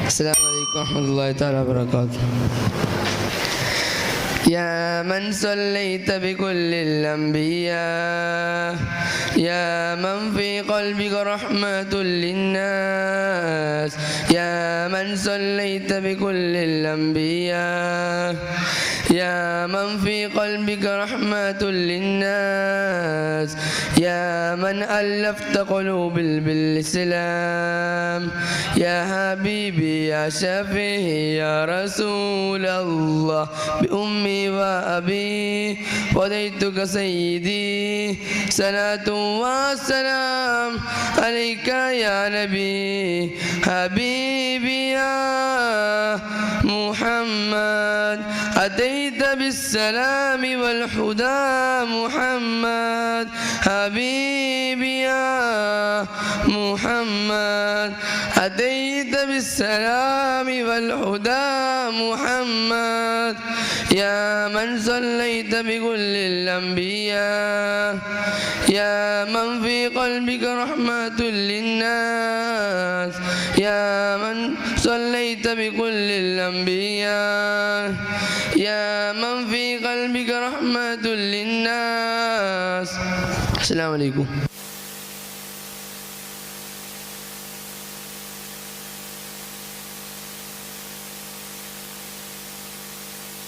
السلام عليكم ورحمة الله تعالى وبركاته. يا من صليت بكل الأنبياء، يا من في قلبك رحمة للناس، يا من صليت بكل الأنبياء، يا من في قلبك رحمة للناس، يا من ألفت قلوب بالإسلام، يا حبيبي يا شفيعي يا رسول الله، بأمي وأبي فديتك سيدي، صلاة وسلام عليك يا نبي حبيبي يا محمد، أتيت بالسلام والهدى محمد حبيبي يا محمد، أتيت بالسلام والهدى محمد، يا من صليت بكل الأنبياء، يا من في قلبك رحمة للناس، يا من صليت بكل الأنبياء، يا من في قلبك رحمة للناس. السلام عليكم.